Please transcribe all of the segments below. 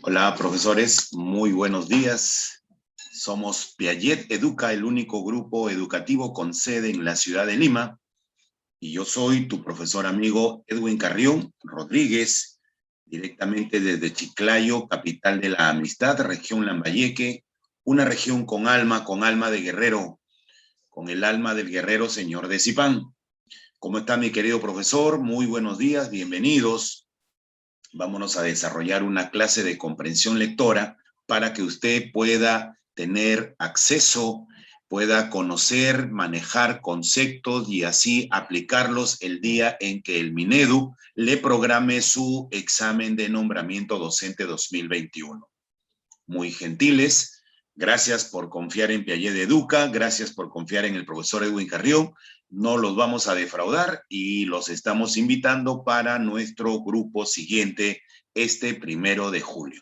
Hola, profesores, muy buenos días. Somos Piaget Educa, el único grupo educativo con sede en la ciudad de Lima. Y yo soy tu profesor amigo Edwin Carrión Rodríguez, directamente desde Chiclayo, capital de la amistad, región Lambayeque, una región con alma de guerrero, con el alma del guerrero señor de Zipán. ¿Cómo está mi querido profesor? Muy buenos días, bienvenidos. Vámonos a desarrollar una clase de comprensión lectora para que usted pueda tener acceso, pueda conocer, manejar conceptos y así aplicarlos el día en que el Minedu le programe su examen de nombramiento docente 2021. Muy gentiles, gracias por confiar en Piaget Educa, gracias por confiar en el profesor Edwin Carrión. No los vamos a defraudar y los estamos invitando para nuestro grupo siguiente este 1 de julio.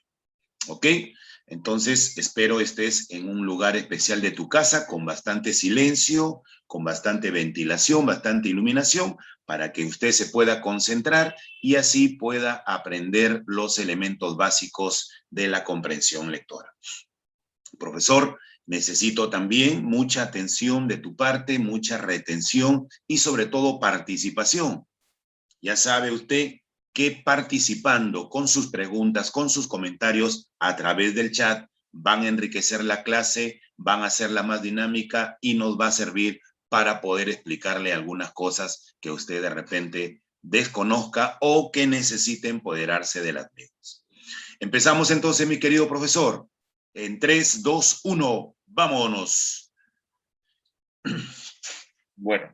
¿Ok? Entonces, espero estés en un lugar especial de tu casa con bastante silencio, con bastante ventilación, bastante iluminación, para que usted se pueda concentrar y así pueda aprender los elementos básicos de la comprensión lectora. Profesor, necesito también mucha atención de tu parte, mucha retención y sobre todo participación. Ya sabe usted que participando con sus preguntas, con sus comentarios a través del chat, van a enriquecer la clase, van a hacerla más dinámica y nos va a servir para poder explicarle algunas cosas que usted de repente desconozca o que necesite empoderarse de las mismas. Empezamos entonces, mi querido profesor. En 3, 2, 1, vámonos. Bueno,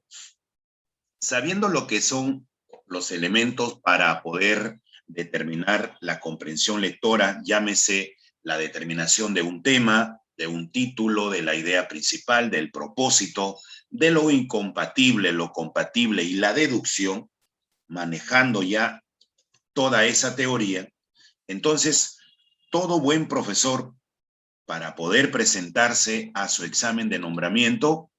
sabiendo lo que son los elementos para poder determinar la comprensión lectora, llámese la determinación de un tema, de un título, de la idea principal, del propósito, de lo incompatible, lo compatible y la deducción, manejando ya toda esa teoría, entonces todo buen profesor, para poder presentarse a su examen de nombramiento,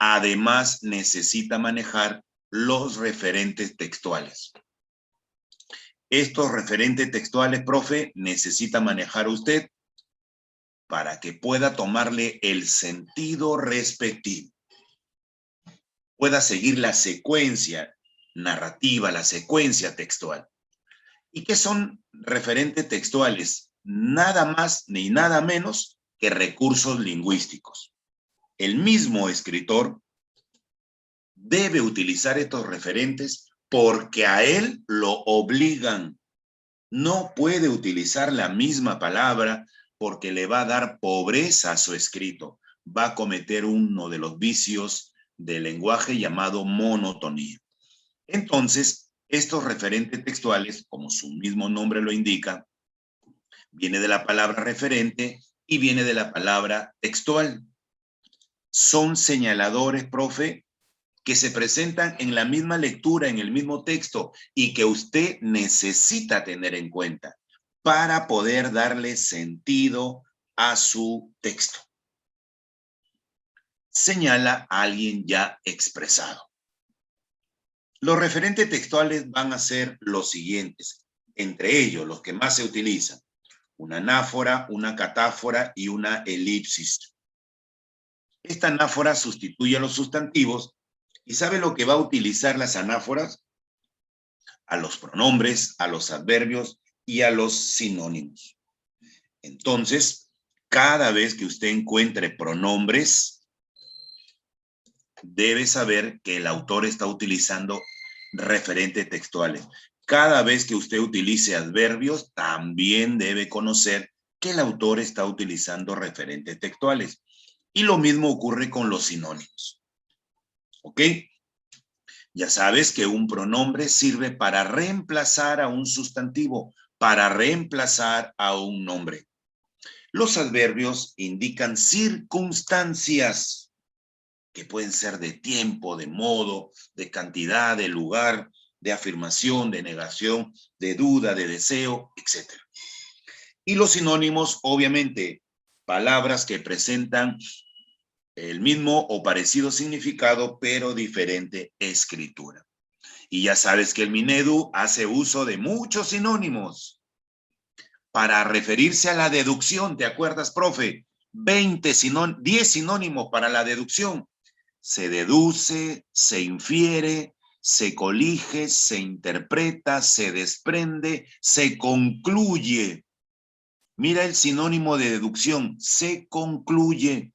además necesita manejar los referentes textuales. Estos referentes textuales, profe, necesita manejar usted para que pueda tomarle el sentido respectivo. Pueda seguir la secuencia narrativa, la secuencia textual. ¿Y qué son referentes textuales? Nada más ni nada menos que recursos lingüísticos. El mismo escritor debe utilizar estos referentes porque a él lo obligan. No puede utilizar la misma palabra porque le va a dar pobreza a su escrito. Va a cometer uno de los vicios del lenguaje llamado monotonía. Entonces, estos referentes textuales, como su mismo nombre lo indica, viene de la palabra referente y viene de la palabra textual. Son señaladores, profe, que se presentan en la misma lectura, en el mismo texto, y que usted necesita tener en cuenta para poder darle sentido a su texto. Señala a alguien ya expresado. Los referentes textuales van a ser los siguientes, entre ellos los que más se utilizan: una anáfora, una catáfora y una elipsis. Esta anáfora sustituye a los sustantivos. ¿Y sabe lo que va a utilizar las anáforas? A los pronombres, a los adverbios y a los sinónimos. Entonces, cada vez que usted encuentre pronombres, debe saber que el autor está utilizando referentes textuales. Cada vez que usted utilice adverbios, también debe conocer que el autor está utilizando referentes textuales. Y lo mismo ocurre con los sinónimos. ¿Ok? Ya sabes que un pronombre sirve para reemplazar a un sustantivo, para reemplazar a un nombre. Los adverbios indican circunstancias que pueden ser de tiempo, de modo, de cantidad, de lugar, de afirmación, de negación, de duda, de deseo, etc. Y los sinónimos, obviamente, palabras que presentan el mismo o parecido significado, pero diferente escritura. Y ya sabes que el Minedu hace uso de muchos sinónimos. para referirse a la deducción. ¿Te acuerdas, profe? 10 sinónimos para la deducción. Se deduce, se infiere, se colige, se interpreta, se desprende, se concluye. Mira el sinónimo de deducción, se concluye.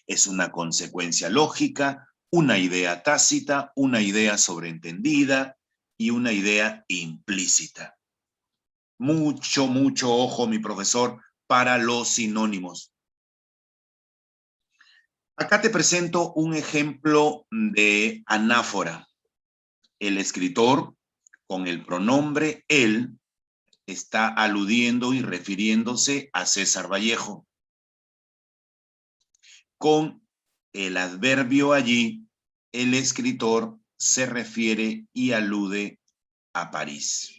Es una consecuencia lógica, una idea tácita, una idea sobreentendida y una idea implícita. Mucho ojo, mi profesor, para los sinónimos. Acá te presento un ejemplo de anáfora. El escritor, con el pronombre él, está aludiendo y refiriéndose a César Vallejo. Con el adverbio allí, el escritor se refiere y alude a París.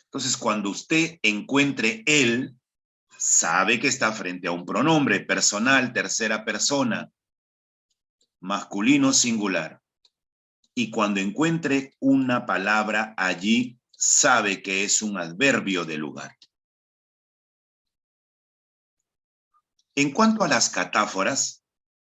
Entonces, cuando usted encuentre él, sabe que está frente a un pronombre personal, tercera persona, masculino singular. Y cuando encuentre una palabra allí, sabe que es un adverbio de lugar. En cuanto a las catáforas,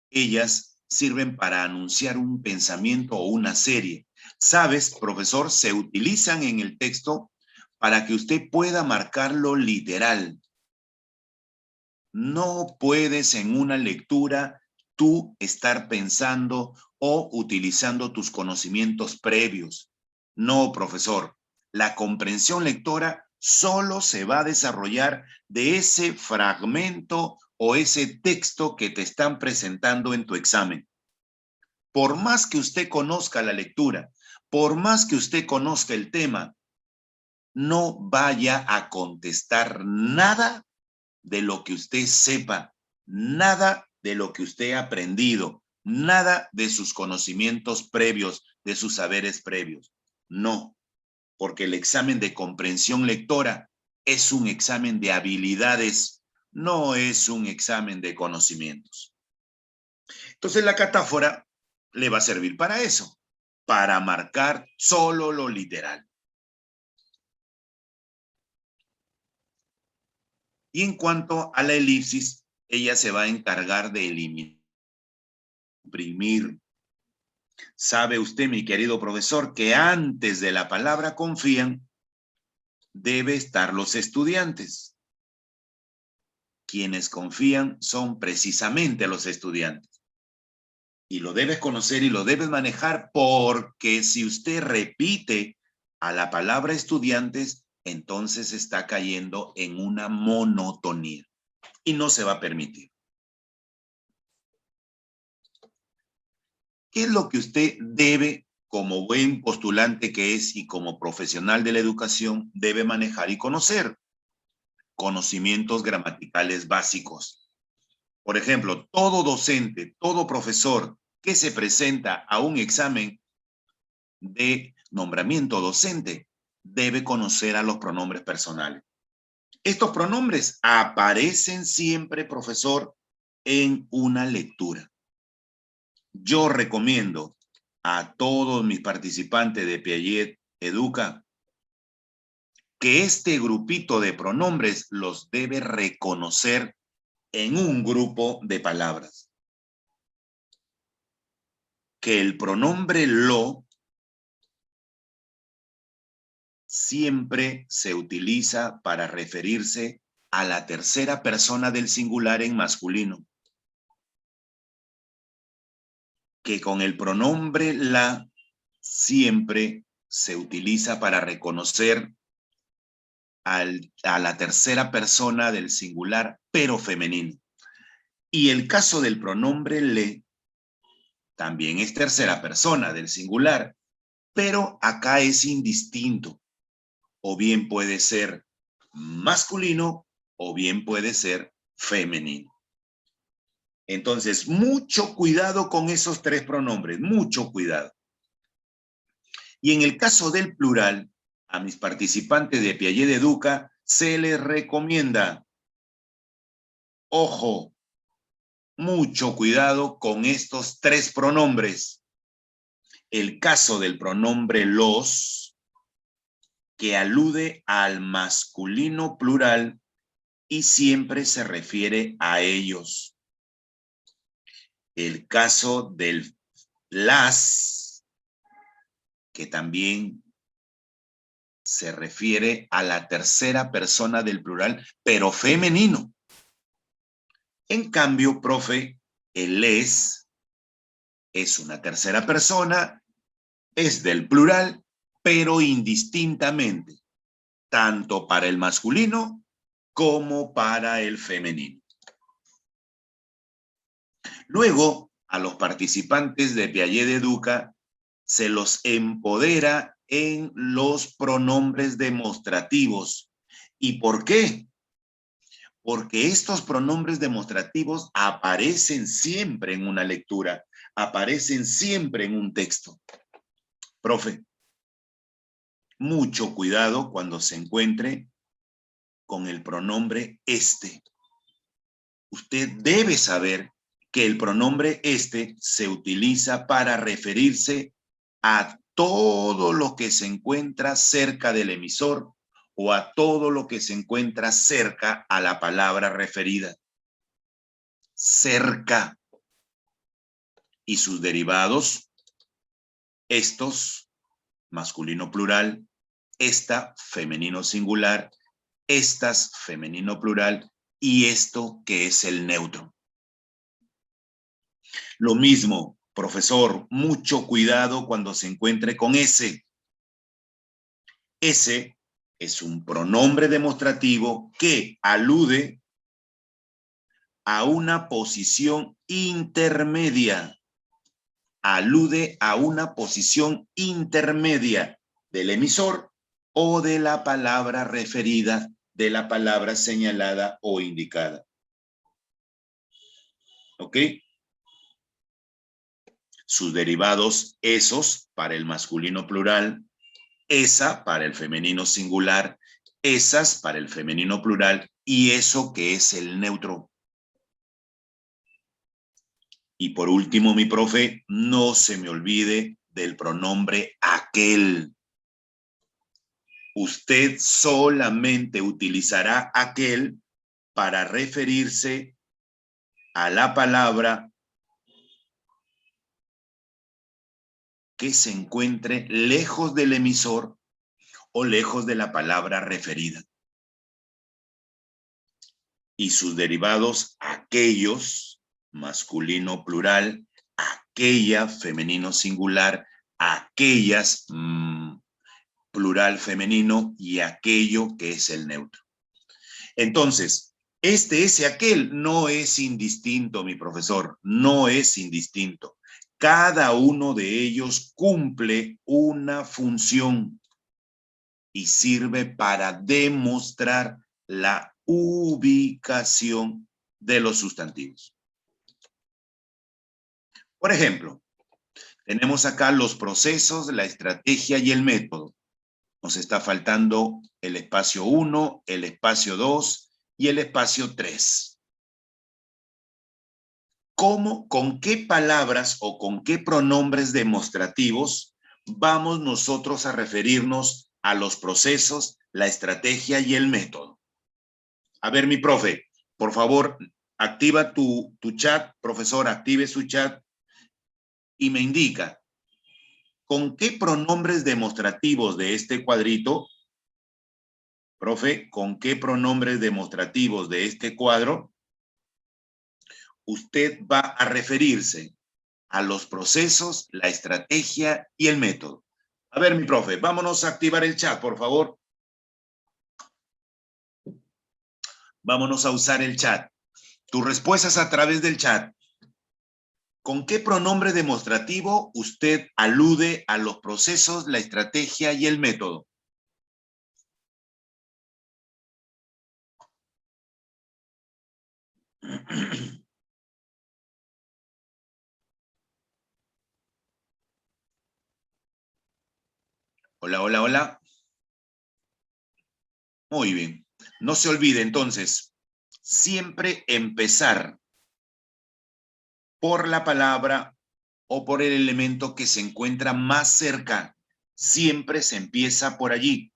ellas sirven para anunciar un pensamiento o una serie. ¿Sabes, profesor? Se utilizan en el texto para que usted pueda marcarlo literal. No puedes en una lectura tú estar pensando o utilizando tus conocimientos previos. No, profesor. La comprensión lectora solo se va a desarrollar de ese fragmento o ese texto que te están presentando en tu examen. Por más que usted conozca la lectura, por más que usted conozca el tema, no vaya a contestar nada de lo que usted sepa, nada de lo que usted ha aprendido, nada de sus conocimientos previos, de sus saberes previos. No, porque el examen de comprensión lectora es un examen de habilidades, no es un examen de conocimientos. Entonces la catáfora le va a servir para eso, para marcar solo lo literal. Y en cuanto a la elipsis, ella se va a encargar de eliminar, imprimir. Sabe usted, mi querido profesor, que antes de la palabra confían, debe estar los estudiantes. Quienes confían son precisamente los estudiantes. Y lo debes conocer y lo debes manejar, porque si usted repite a la palabra estudiantes, entonces está cayendo en una monotonía y no se va a permitir. ¿Qué es lo que usted debe, como buen postulante que es y como profesional de la educación, debe manejar y conocer? Conocimientos gramaticales básicos. Por ejemplo, todo docente, todo profesor que se presenta a un examen de nombramiento docente debe conocer a los pronombres personales. Estos pronombres aparecen siempre, profesor, en una lectura. Yo recomiendo a todos mis participantes de Piaget Educa que este grupito de pronombres los debe reconocer en un grupo de palabras. Que el pronombre lo siempre se utiliza para referirse a la tercera persona del singular en masculino. Que con el pronombre la siempre se utiliza para reconocer a la tercera persona del singular, pero femenino. Y el caso del pronombre le también es tercera persona del singular, pero acá es indistinto. O bien puede ser masculino o bien puede ser femenino. Entonces, mucho cuidado con esos tres pronombres, mucho cuidado. Y en el caso del plural, a mis participantes de Piaget Educa se les recomienda, ojo, mucho cuidado con estos tres pronombres. El caso del pronombre los que alude al masculino plural y siempre se refiere a ellos. El caso del las, que también se refiere a la tercera persona del plural, pero femenino. En cambio, profe, el es una tercera persona, es del plural, pero indistintamente, tanto para el masculino como para el femenino. Luego, a los participantes de Piaget Educa se los empodera en los pronombres demostrativos. ¿Y por qué? Porque estos pronombres demostrativos aparecen siempre en una lectura, aparecen siempre en un texto. Profe, mucho cuidado cuando se encuentre con el pronombre este. Usted debe saber que el pronombre este se utiliza para referirse a todo lo que se encuentra cerca del emisor o a todo lo que se encuentra cerca a la palabra referida. Cerca. Y sus derivados, estos, masculino plural, esta, femenino singular, estas, femenino plural, y esto que es el neutro. Lo mismo, profesor, mucho cuidado cuando se encuentre con ese. Ese es un pronombre demostrativo que alude a una posición intermedia. Alude a una posición intermedia del emisor o de la palabra referida, de la palabra señalada o indicada. ¿Ok? Sus derivados, esos para el masculino plural, esa para el femenino singular, esas para el femenino plural y eso que es el neutro. Y por último, mi profe, no se me olvide del pronombre aquel. Usted solamente utilizará aquel para referirse a la palabra que se encuentre lejos del emisor o lejos de la palabra referida. Y sus derivados, aquellos, masculino plural, aquella, femenino singular, aquellas, plural femenino, y aquello que es el neutro. Entonces, ese, aquel, no es indistinto, mi profesor, no es indistinto. Cada uno de ellos cumple una función y sirve para demostrar la ubicación de los sustantivos. Por ejemplo, tenemos acá los procesos, la estrategia y el método. Nos está faltando el espacio 1, el espacio 2 y el espacio 3. ¿Cómo, con qué palabras o con qué pronombres demostrativos vamos nosotros a referirnos a los procesos, la estrategia y el método? A ver, mi profe, por favor, activa tu chat, profesor, active su chat y me indica con qué pronombres demostrativos de este cuadrito, profe, con qué pronombres demostrativos de este cuadro usted va a referirse a los procesos, la estrategia y el método. A ver, mi profe, vámonos a activar el chat, por favor. Vámonos a usar el chat. Tus respuestas a través del chat. ¿Con qué pronombre demostrativo usted alude a los procesos, la estrategia y el método? Hola, hola, hola. Muy bien. No se olvide entonces, siempre empezar por la palabra o por el elemento que se encuentra más cerca. Siempre se empieza por allí.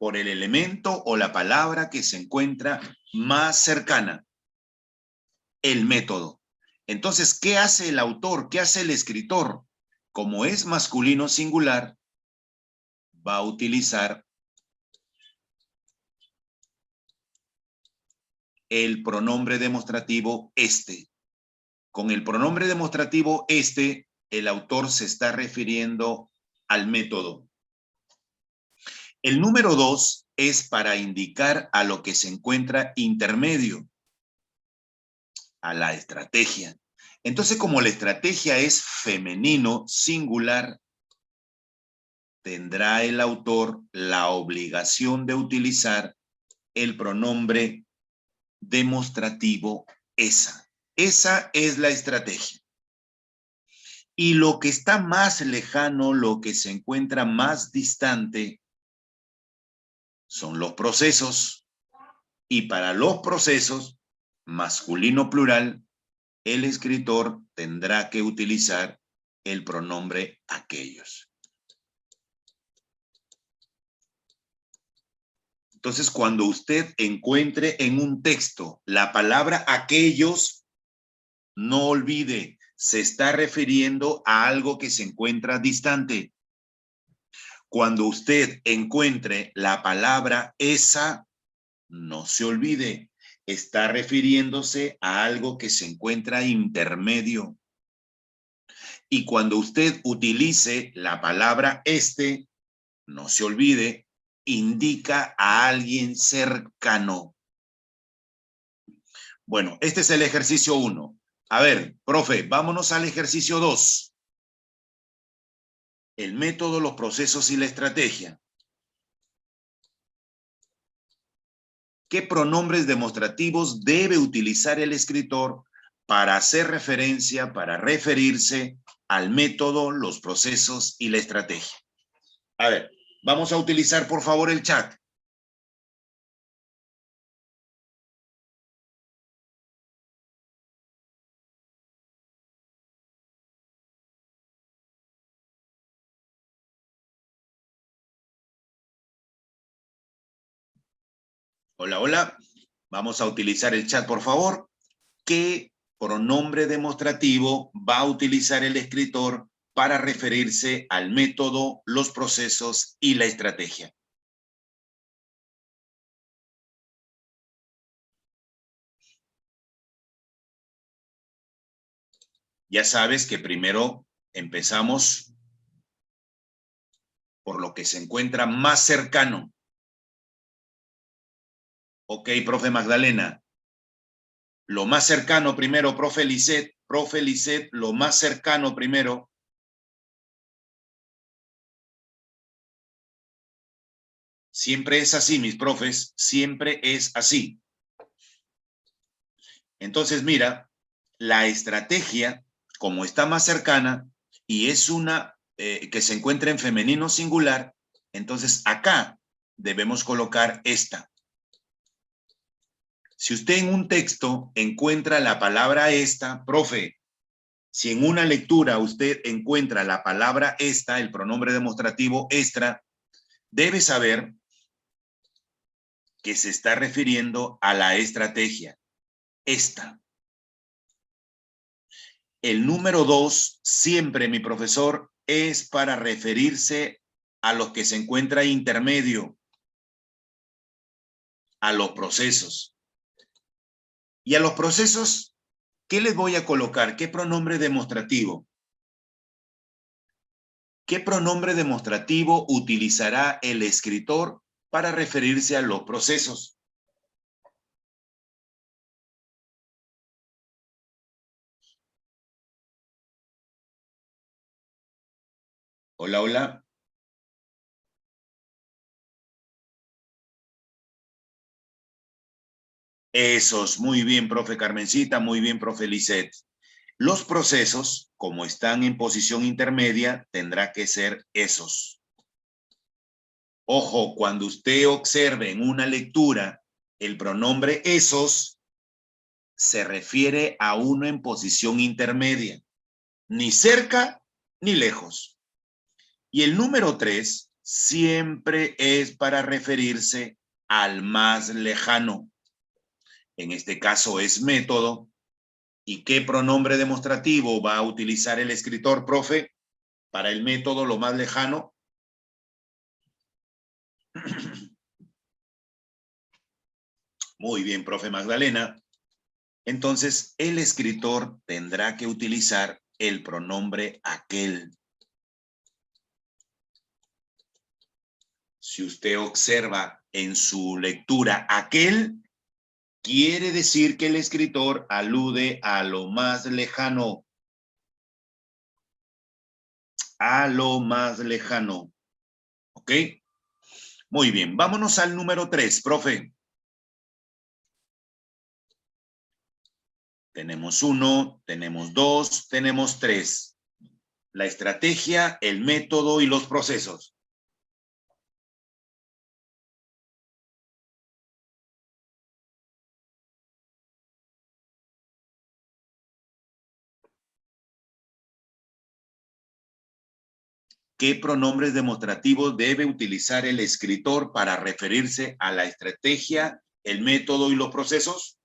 por el elemento o la palabra que se encuentra más cercana. El método. Entonces, ¿qué hace el autor? ¿Qué hace el escritor? Como es masculino singular, va a utilizar el pronombre demostrativo este. Con el pronombre demostrativo este, el autor se está refiriendo al método. El número 2 es para indicar a lo que se encuentra intermedio, a la estrategia. Entonces, como la estrategia es femenino singular, tendrá el autor la obligación de utilizar el pronombre demostrativo esa. Esa es la estrategia. Y lo que está más lejano, lo que se encuentra más distante, son los procesos. Y para los procesos, masculino plural, el escritor tendrá que utilizar el pronombre aquellos. Entonces, cuando usted encuentre en un texto la palabra aquellos, no olvide, se está refiriendo a algo que se encuentra distante. Cuando usted encuentre la palabra esa, no se olvide, está refiriéndose a algo que se encuentra intermedio. Y cuando usted utilice la palabra este, no se olvide, indica a alguien cercano. Bueno, este es el ejercicio 1. A ver, profe, vámonos al ejercicio 2. El método, los procesos y la estrategia. ¿Qué pronombres demostrativos debe utilizar el escritor para hacer referencia, para referirse al método, los procesos y la estrategia? A ver, vamos a utilizar por favor el chat. Hola, hola. Vamos a utilizar el chat, por favor. ¿Qué pronombre demostrativo va a utilizar el escritor para referirse al método, los procesos y la estrategia? Ya sabes que primero empezamos por lo que se encuentra más cercano. Ok, profe Magdalena. Lo más cercano primero, profe Lisset, lo más cercano primero. Siempre es así, mis profes, siempre es así. Entonces, mira, la estrategia, como está más cercana y es una que se encuentra en femenino singular, entonces acá debemos colocar esta. Si usted en un texto encuentra la palabra esta, profe, si en una lectura usted encuentra la palabra esta, el pronombre demostrativo extra, debe saber que se está refiriendo a la estrategia, esta. El número 2, siempre, mi profesor, es para referirse a los que se encuentra intermedio, a los procesos. Y a los procesos, ¿qué les voy a colocar? ¿Qué pronombre demostrativo? ¿Qué pronombre demostrativo utilizará el escritor para referirse a los procesos? Hola, hola. Esos, muy bien, profe Carmencita, muy bien, profe Lisset. Los procesos, como están en posición intermedia, tendrá que ser esos. Ojo, cuando usted observe en una lectura el pronombre esos, se refiere a uno en posición intermedia, ni cerca ni lejos. Y el número 3 siempre es para referirse al más lejano. En este caso es método. ¿Y qué pronombre demostrativo va a utilizar el escritor, profe, para el método lo más lejano? Muy bien, profe Magdalena. Entonces, el escritor tendrá que utilizar el pronombre aquel. Si usted observa en su lectura aquel, quiere decir que el escritor alude a lo más lejano. A lo más lejano. ¿Ok? Muy bien, vámonos al número 3, profe. Tenemos 1, tenemos 2, tenemos 3. La estrategia, el método y los procesos. ¿Qué pronombres demostrativos debe utilizar el escritor para referirse a la estrategia, el método y los procesos?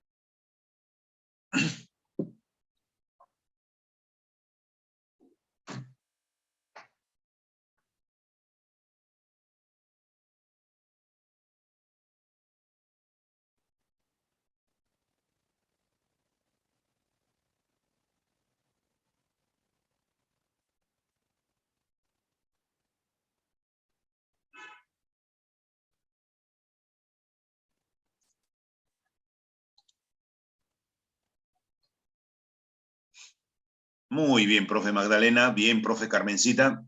Muy bien, profe Magdalena. Bien, profe Carmencita.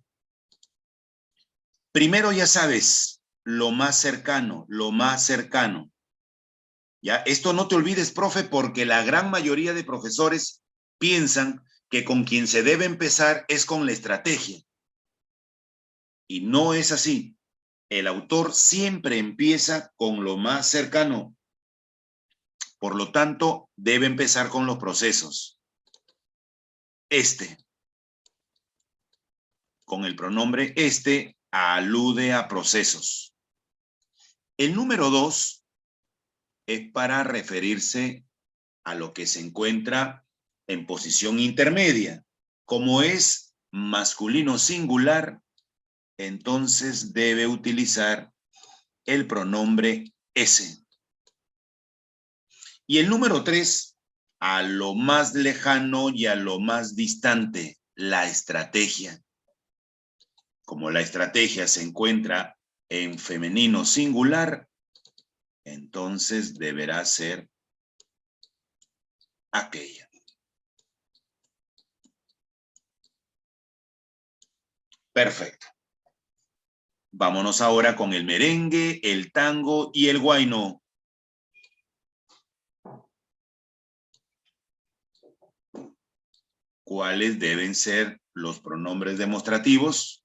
Primero ya sabes, lo más cercano, lo más cercano. ¿Ya? Esto no te olvides, profe, porque la gran mayoría de profesores piensan que con quien se debe empezar es con la estrategia. Y no es así. El autor siempre empieza con lo más cercano. Por lo tanto, debe empezar con los procesos. Con el pronombre alude a procesos. El número 2 es para referirse a lo que se encuentra en posición intermedia. Como es masculino singular, entonces debe utilizar el pronombre ese. Y el número 3, a lo más lejano y a lo más distante, la estrategia. Como la estrategia se encuentra en femenino singular, entonces deberá ser aquella. Perfecto. Vámonos ahora con el merengue, el tango y el huayno. ¿Cuáles deben ser los pronombres demostrativos?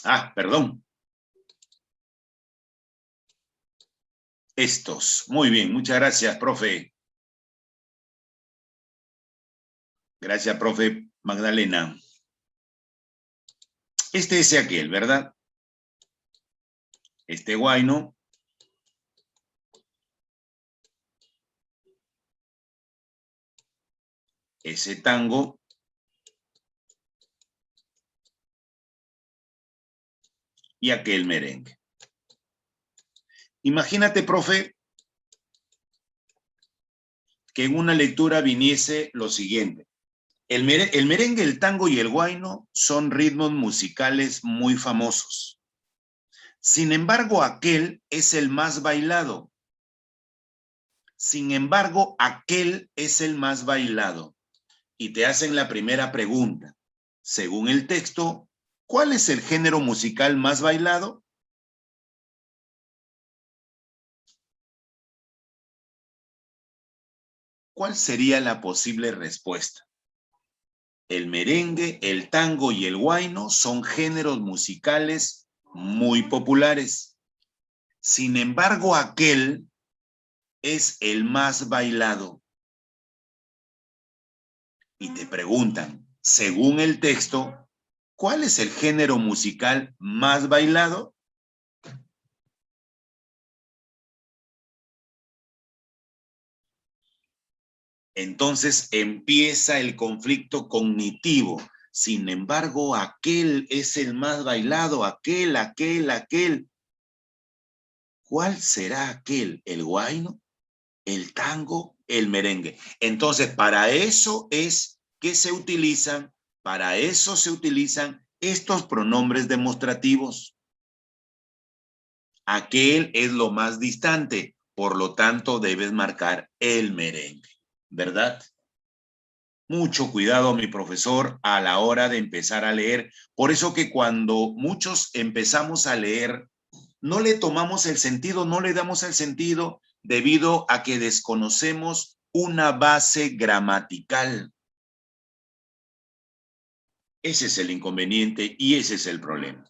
Ah, perdón. Estos. Muy bien, muchas gracias, profe. Gracias, profe Magdalena. Este es aquel, ¿verdad? Este huayno. Ese tango. Y aquel merengue. Imagínate, profe, que en una lectura viniese lo siguiente. El merengue, el tango y el huayno son ritmos musicales muy famosos. Sin embargo, aquel es el más bailado. Sin embargo, aquel es el más bailado. Y te hacen la primera pregunta. Según el texto, ¿cuál es el género musical más bailado? ¿Cuál sería la posible respuesta? El merengue, el tango y el huayno son géneros musicales muy populares. Sin embargo, aquel es el más bailado. Y te preguntan, según el texto, ¿cuál es el género musical más bailado? Entonces empieza el conflicto cognitivo. Sin embargo, aquel es el más bailado, aquel. ¿Cuál será aquel? ¿El huayno? ¿El tango? ¿El merengue? Entonces, para eso se utilizan estos pronombres demostrativos. Aquel es lo más distante, por lo tanto debes marcar el merengue, ¿verdad? Mucho cuidado, mi profesor, a la hora de empezar a leer. Por eso que cuando muchos empezamos a leer, no le tomamos el sentido, no le damos el sentido debido a que desconocemos una base gramatical. Ese es el inconveniente y ese es el problema.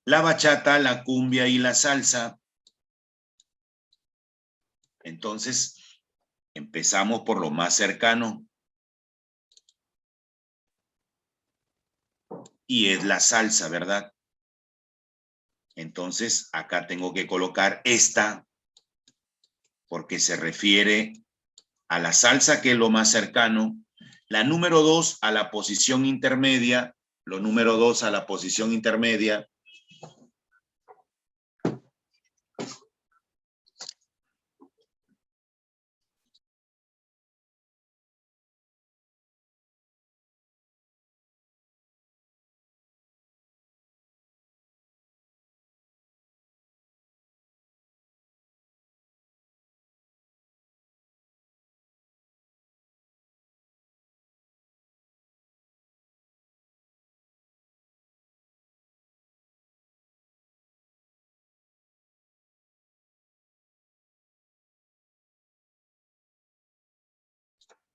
La bachata, la cumbia y la salsa. Entonces, empezamos por lo más cercano. Y es la salsa, ¿verdad? Entonces, acá tengo que colocar esta porque se refiere a la salsa, que es lo más cercano. La número 2 a la posición intermedia. Lo número 2 a la posición intermedia.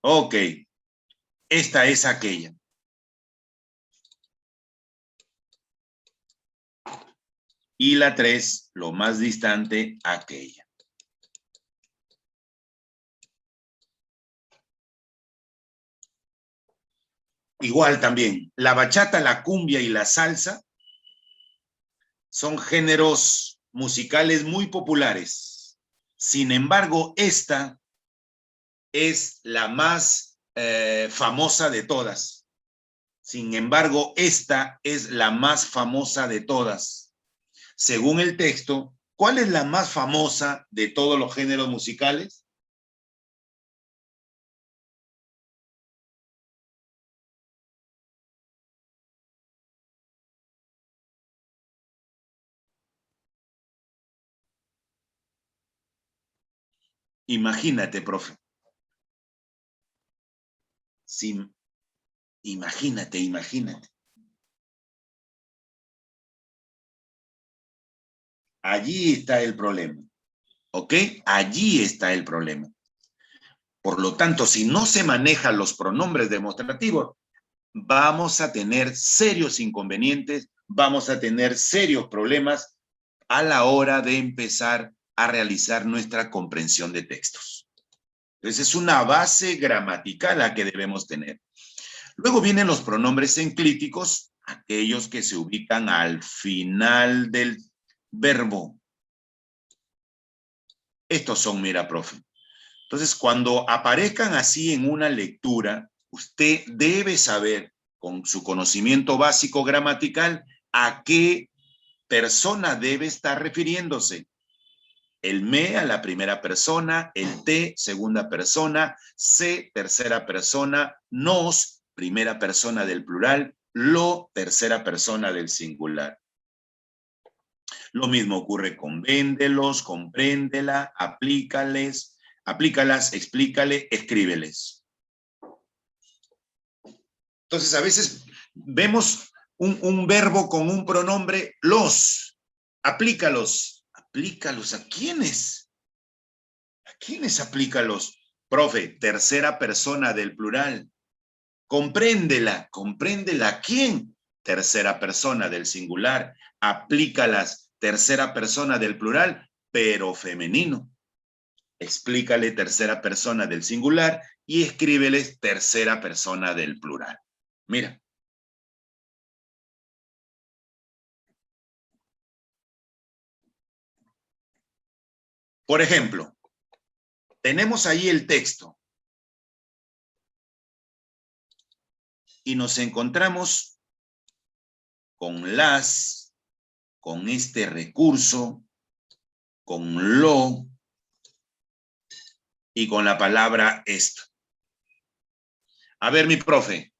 Ok, esta es aquella. Y la 3, lo más distante, aquella. Igual también, la bachata, la cumbia y la salsa son géneros musicales muy populares. Sin embargo, esta es la más famosa de todas. Sin embargo, esta es la más famosa de todas. Según el texto, ¿cuál es la más famosa de todos los géneros musicales? Imagínate, profe. Sí, imagínate. Allí está el problema. ¿Ok? Allí está el problema. Por lo tanto, si no se manejan los pronombres demostrativos, vamos a tener serios inconvenientes, vamos a tener serios problemas a la hora de empezar a realizar nuestra comprensión de textos. Entonces, es una base gramatical la que debemos tener. Luego vienen los pronombres enclíticos, aquellos que se ubican al final del verbo. Estos son, mira, profe. Entonces, cuando aparezcan así en una lectura, usted debe saber, con su conocimiento básico gramatical, a qué persona debe estar refiriéndose. El me a la primera persona, el te segunda persona, se tercera persona, nos primera persona del plural, lo tercera persona del singular. Lo mismo ocurre con véndelos, compréndela, aplícales, aplícalas, explícale, escríbeles. Entonces, a veces vemos un verbo con un pronombre los. Aplícalos. ¿Aplícalos a quiénes? ¿A quiénes aplícalos? Profe, tercera persona del plural. Compréndela. ¿Compréndela a quién? Tercera persona del singular. Aplícalas. Tercera persona del plural, pero femenino. Explícale tercera persona del singular y escríbeles tercera persona del plural. Mira. Por ejemplo, tenemos ahí el texto y nos encontramos con las, con este recurso, con lo y con la palabra esto. A ver, mi profe,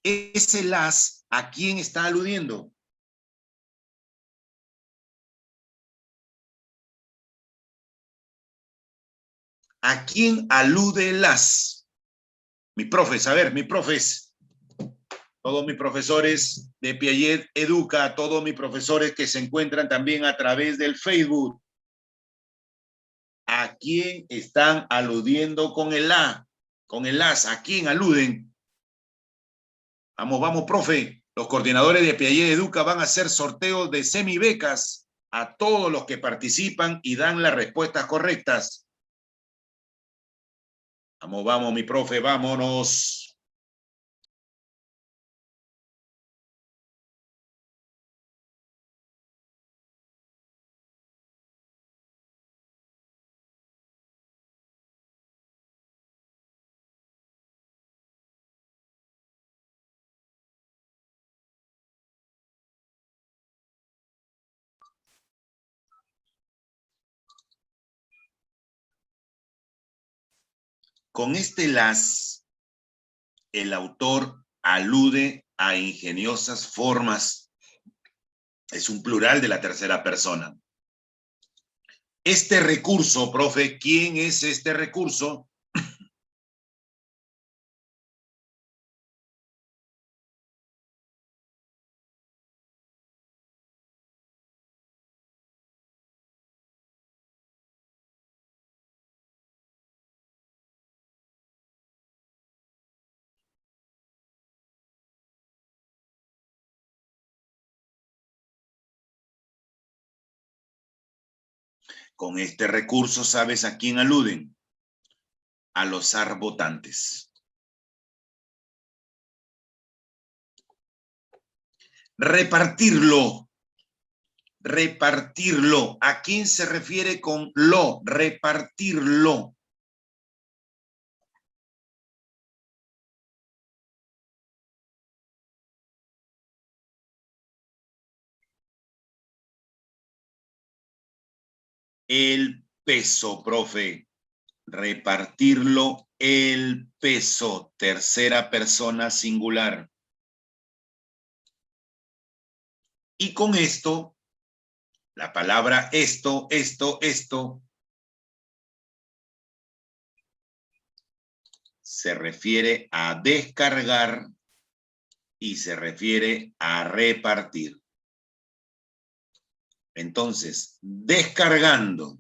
ese las, ¿a quién está aludiendo? ¿A quién alude las? Mi profes, a ver, mi profes, todos mis profesores de Piaget Educa, todos mis profesores que se encuentran también a través del Facebook. ¿A quién están aludiendo con el la? Con el las, ¿a quién aluden? Vamos, vamos, profe. Los coordinadores de Piaget Educa van a hacer sorteos de semibecas a todos los que participan y dan las respuestas correctas. Vamos, vamos, mi profe, vámonos. Con este las, el autor alude a ingeniosas formas. Es un plural de la tercera persona. Este recurso, profe, ¿quién es este recurso? Con este recurso, ¿sabes a quién aluden? A los arbotantes. Repartirlo. Repartirlo. ¿A quién se refiere con lo? Repartirlo. El peso, profe. Repartirlo, el peso. Tercera persona singular. Y con esto, la palabra esto, se refiere a descargar y se refiere a repartir. Entonces, descargando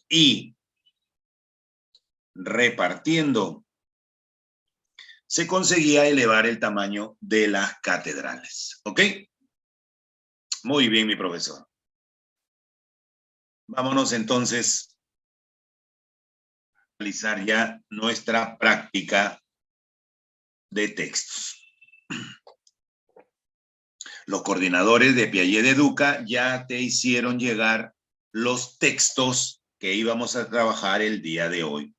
y repartiendo, se conseguía elevar el tamaño de las catedrales. ¿Ok? Muy bien, mi profesor. Vámonos entonces a realizar ya nuestra práctica de textos. Los coordinadores de Piaget Educa ya te hicieron llegar los textos que íbamos a trabajar el día de hoy.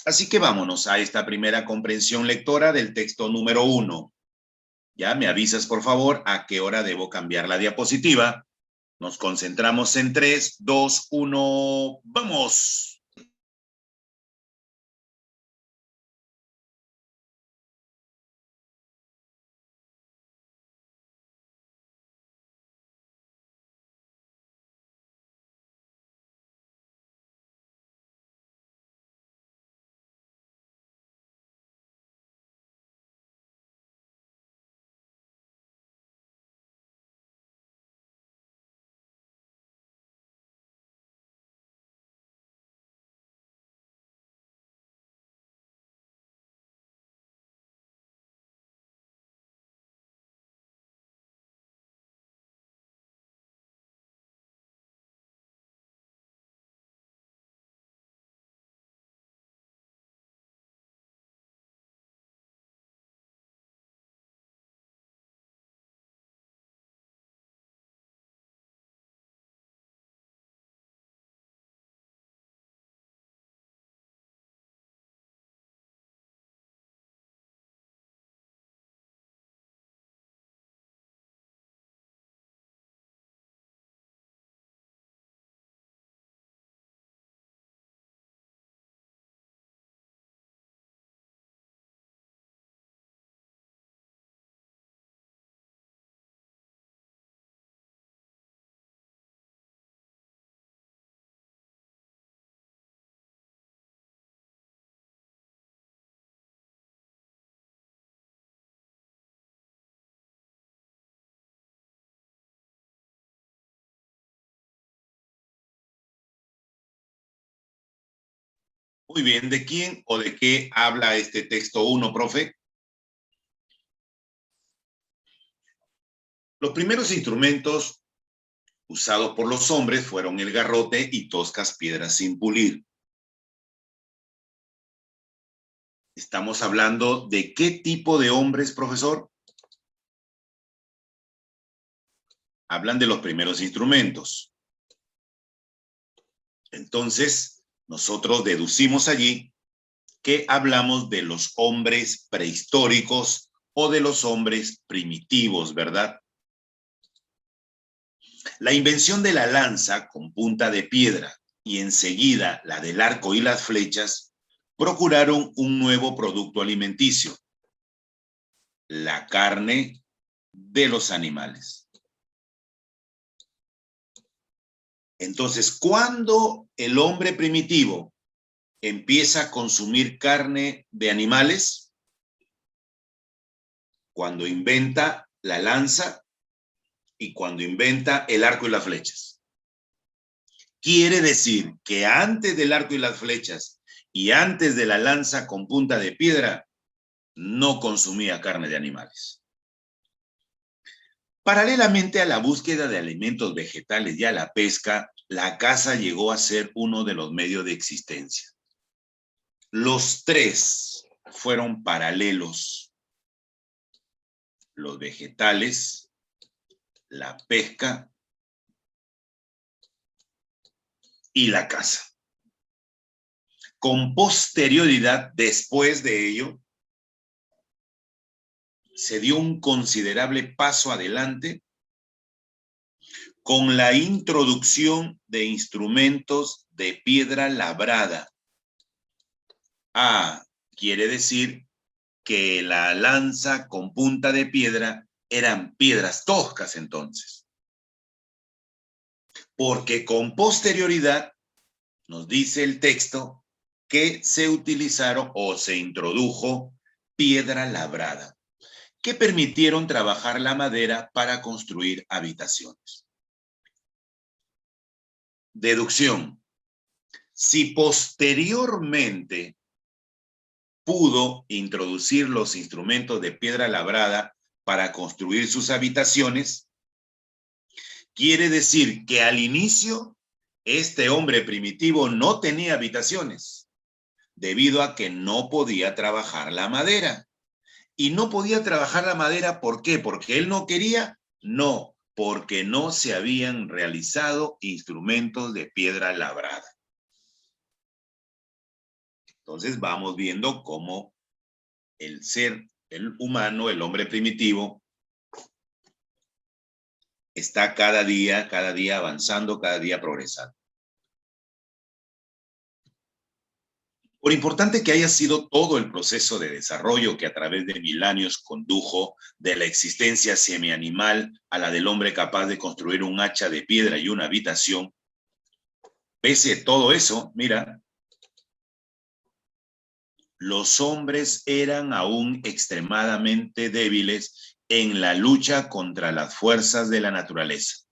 Así que vámonos a esta primera comprensión lectora del texto número 1. Ya me avisas, por favor, a qué hora debo cambiar la diapositiva. Nos concentramos en 3, 2, 1, ¡vamos! Muy bien, ¿de quién o de qué habla este texto 1, profe? Los primeros instrumentos usados por los hombres fueron el garrote y toscas piedras sin pulir. ¿Estamos hablando de qué tipo de hombres, profesor? Hablan de los primeros instrumentos. Entonces, nosotros deducimos allí que hablamos de los hombres prehistóricos o de los hombres primitivos, ¿verdad? La invención de la lanza con punta de piedra y enseguida la del arco y las flechas procuraron un nuevo producto alimenticio, la carne de los animales. Entonces, ¿cuándo el hombre primitivo empieza a consumir carne de animales? Cuando inventa la lanza y cuando inventa el arco y las flechas. Quiere decir que antes del arco y las flechas y antes de la lanza con punta de piedra, no consumía carne de animales. Paralelamente a la búsqueda de alimentos vegetales y a la pesca, la caza llegó a ser uno de los medios de existencia. Los tres fueron paralelos: los vegetales, la pesca y la caza. Con posterioridad, después de ello, se dio un considerable paso adelante con la introducción de instrumentos de piedra labrada. Quiere decir que la lanza con punta de piedra eran piedras toscas entonces. Porque con posterioridad, nos dice el texto, que se utilizaron o se introdujo piedra labrada, que permitieron trabajar la madera para construir habitaciones. Deducción: si posteriormente pudo introducir los instrumentos de piedra labrada para construir sus habitaciones, quiere decir que al inicio este hombre primitivo no tenía habitaciones, debido a que no podía trabajar la madera. Y no podía trabajar la madera, ¿por qué? ¿Porque él no quería? No, porque no se habían realizado instrumentos de piedra labrada. Entonces vamos viendo cómo el ser, el humano, el hombre primitivo, está cada día avanzando, cada día progresando. Por importante que haya sido todo el proceso de desarrollo que a través de 1000 años condujo de la existencia semianimal a la del hombre capaz de construir un hacha de piedra y una habitación, pese a todo eso, mira, los hombres eran aún extremadamente débiles en la lucha contra las fuerzas de la naturaleza.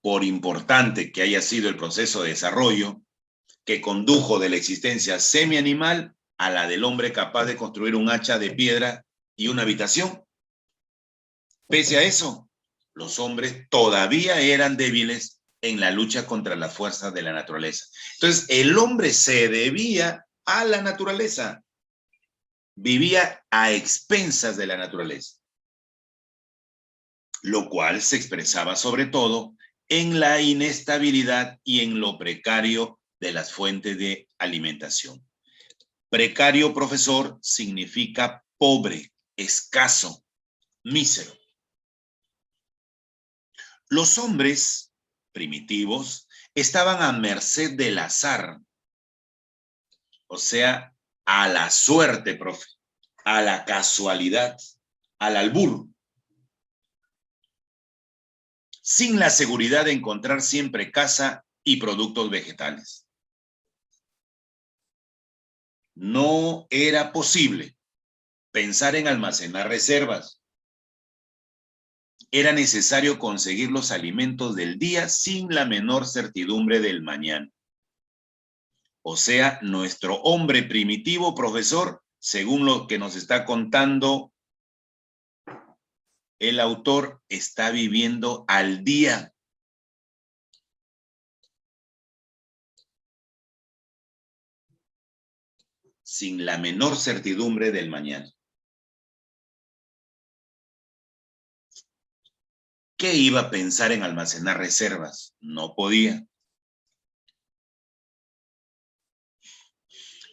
Por importante que haya sido el proceso de desarrollo, que condujo de la existencia semianimal a la del hombre capaz de construir un hacha de piedra y una habitación. Pese a eso, los hombres todavía eran débiles en la lucha contra las fuerzas de la naturaleza. Entonces, el hombre se debía a la naturaleza, vivía a expensas de la naturaleza, lo cual se expresaba sobre todo en la inestabilidad y en lo precario de las fuentes de alimentación. Precario, profesor, significa pobre, escaso, mísero. Los hombres primitivos estaban a merced del azar, o sea, a la suerte, profe, a la casualidad, al albur, sin la seguridad de encontrar siempre caza y productos vegetales. No era posible pensar en almacenar reservas. Era necesario conseguir los alimentos del día sin la menor certidumbre del mañana. O sea, nuestro hombre primitivo, profesor, según lo que nos está contando el autor, está viviendo al día. Sin la menor certidumbre del mañana. ¿Qué iba a pensar en almacenar reservas? No podía.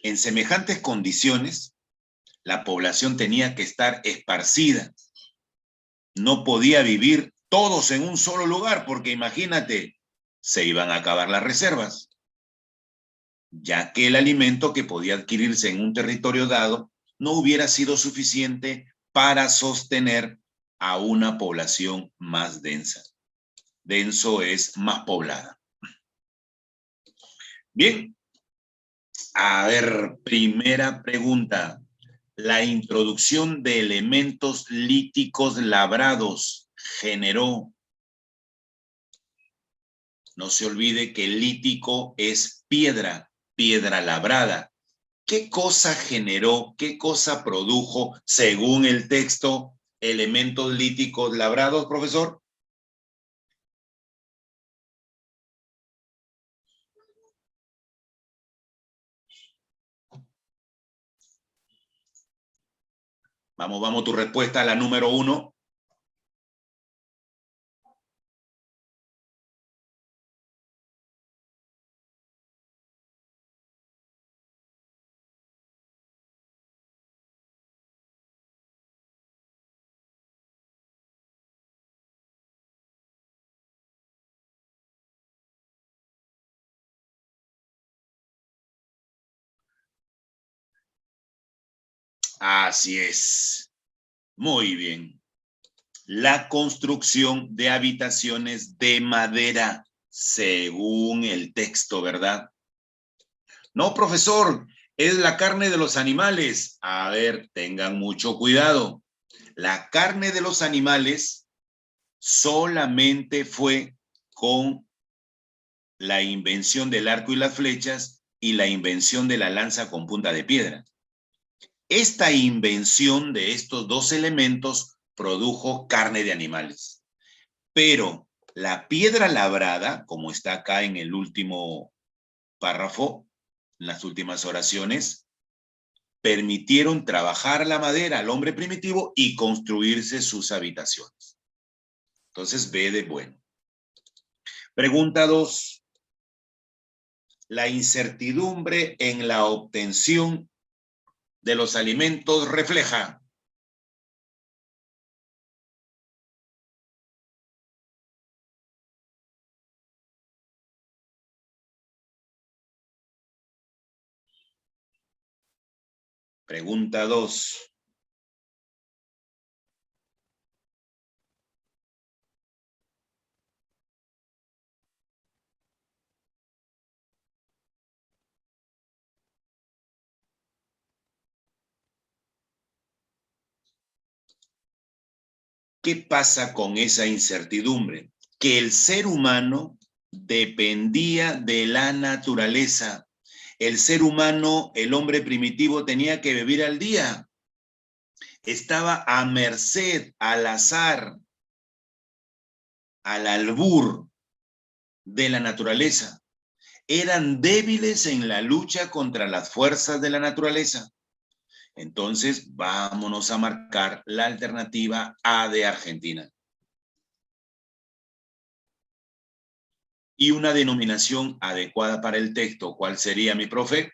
En semejantes condiciones, la población tenía que estar esparcida. No podía vivir todos en un solo lugar, porque imagínate, se iban a acabar las reservas, ya que el alimento que podía adquirirse en un territorio dado no hubiera sido suficiente para sostener a una población más densa. Denso es más poblada. Bien, a ver, primera pregunta. La introducción de elementos líticos labrados generó. No se olvide que lítico es piedra, piedra labrada. ¿Qué cosa generó, qué cosa produjo, según el texto, elementos líticos labrados, profesor? Vamos, tu respuesta a la número 1. Así es. Muy bien. La construcción de habitaciones de madera, según el texto, ¿verdad? No, profesor, es la carne de los animales. A ver, tengan mucho cuidado. La carne de los animales solamente fue con la invención del arco y las flechas y la invención de la lanza con punta de piedra. Esta invención de estos dos elementos produjo carne de animales. Pero la piedra labrada, como está acá en el último párrafo, en las últimas oraciones, permitieron trabajar la madera al hombre primitivo y construirse sus habitaciones. Entonces, B de bueno. Pregunta 2. La incertidumbre en la obtención de los alimentos refleja. Pregunta 2. ¿Qué pasa con esa incertidumbre? Que el ser humano dependía de la naturaleza. El ser humano, el hombre primitivo, tenía que vivir al día. Estaba a merced, al azar, al albur de la naturaleza. Eran débiles en la lucha contra las fuerzas de la naturaleza. Entonces, vámonos a marcar la alternativa A de Argentina. Y una denominación adecuada para el texto, ¿cuál sería, mi profe?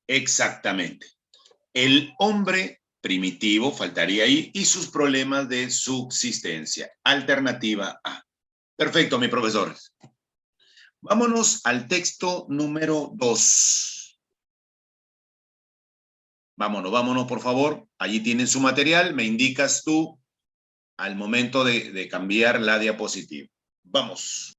Exactamente. El hombre primitivo, faltaría ahí, y sus problemas de subsistencia. Alternativa A. Perfecto, mi profesor. Vámonos al texto número 2. Vámonos, por favor. Allí tienen su material. Me indicas tú al momento de cambiar la diapositiva. Vamos.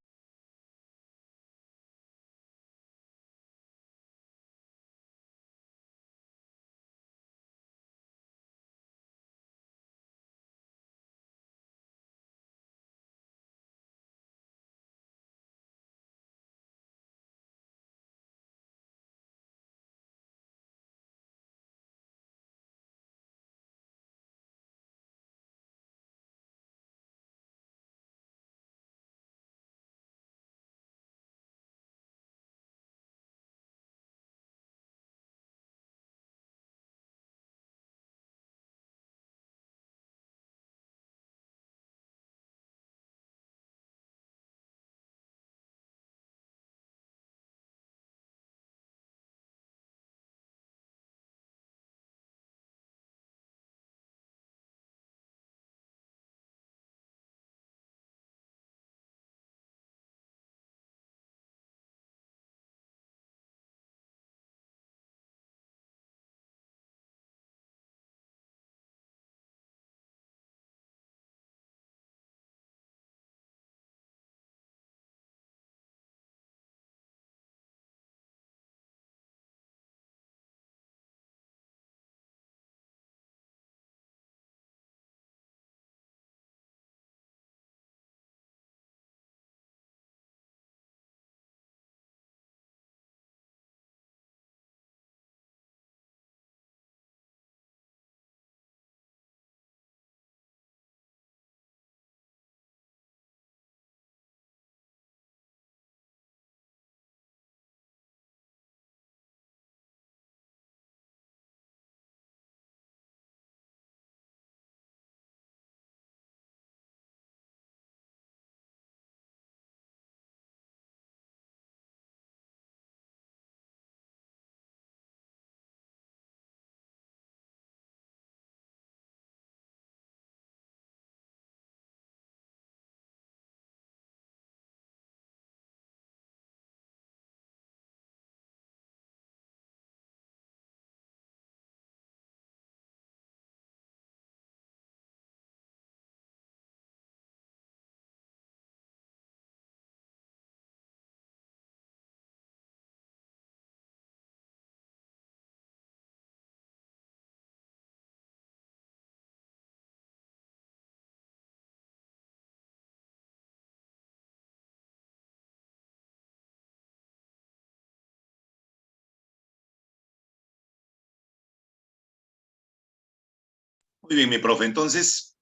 Muy bien, mi profe. Entonces,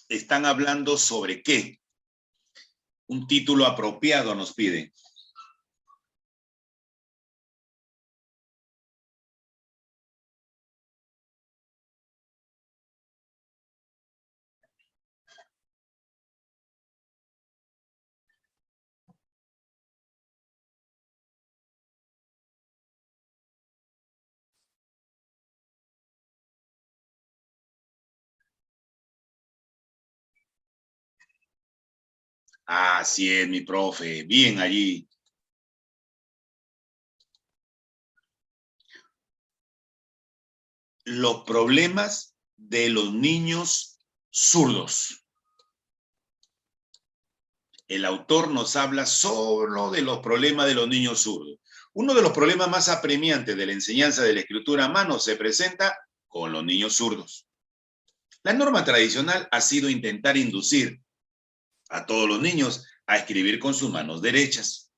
¿están hablando sobre qué? Un título apropiado nos pide. Así es, mi profe. Bien allí. Los problemas de los niños zurdos. El autor nos habla solo de los problemas de los niños zurdos. Uno de los problemas más apremiantes de la enseñanza de la escritura a mano se presenta con los niños zurdos. La norma tradicional ha sido intentar inducir a todos los niños a escribir con sus manos derechas.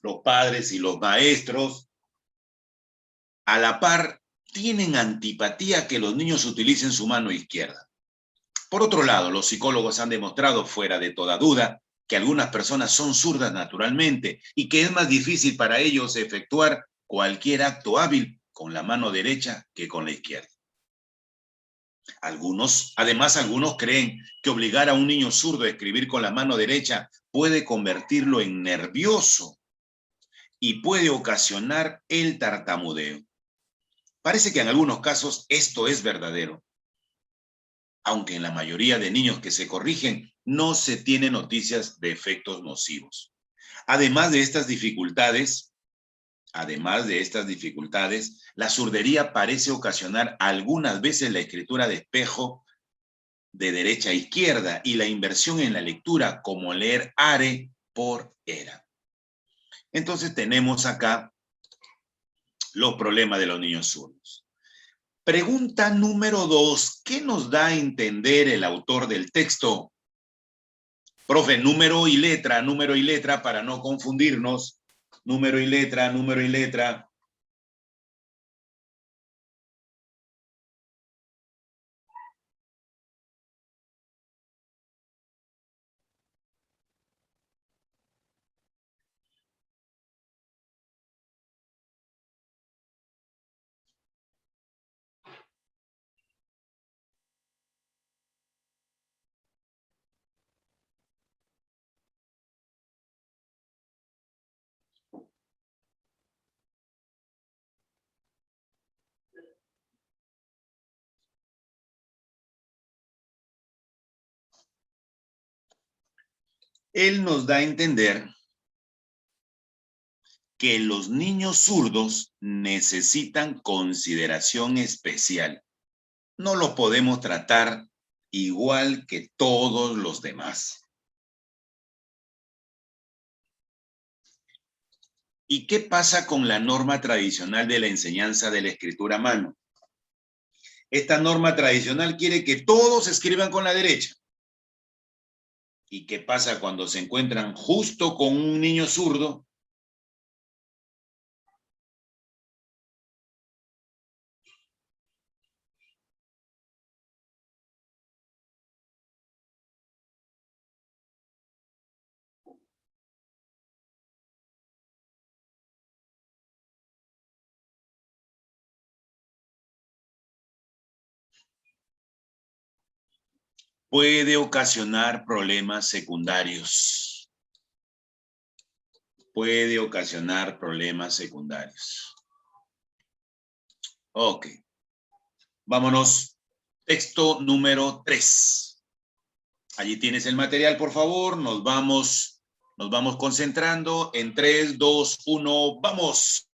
Los padres y los maestros, a la par, tienen antipatía que los niños utilicen su mano izquierda. Por otro lado, los psicólogos han demostrado fuera de toda duda que algunas personas son zurdas naturalmente y que es más difícil para ellos efectuar cualquier acto hábil con la mano derecha que con la izquierda. Además, algunos creen que obligar a un niño zurdo a escribir con la mano derecha puede convertirlo en nervioso y puede ocasionar el tartamudeo. Parece que en algunos casos esto es verdadero, aunque en la mayoría de niños que se corrigen no se tiene noticias de efectos nocivos. Además de estas dificultades, la zurdería parece ocasionar algunas veces la escritura de espejo de derecha a izquierda y la inversión en la lectura, como leer are por era. Entonces tenemos acá los problemas de los niños zurdos. Pregunta número 2. ¿Qué nos da a entender el autor del texto? Profe, número y letra para no confundirnos. Número y letra, número y letra. Él nos da a entender que los niños zurdos necesitan consideración especial. No lo podemos tratar igual que todos los demás. ¿Y qué pasa con la norma tradicional de la enseñanza de la escritura a mano? Esta norma tradicional quiere que todos escriban con la derecha. ¿Y qué pasa cuando se encuentran justo con un niño zurdo? Puede ocasionar problemas secundarios. Puede ocasionar problemas secundarios. Ok. Vámonos. Texto número 3. Allí tienes el material, por favor. Nos vamos concentrando en 3, 2, 1. ¡Vamos!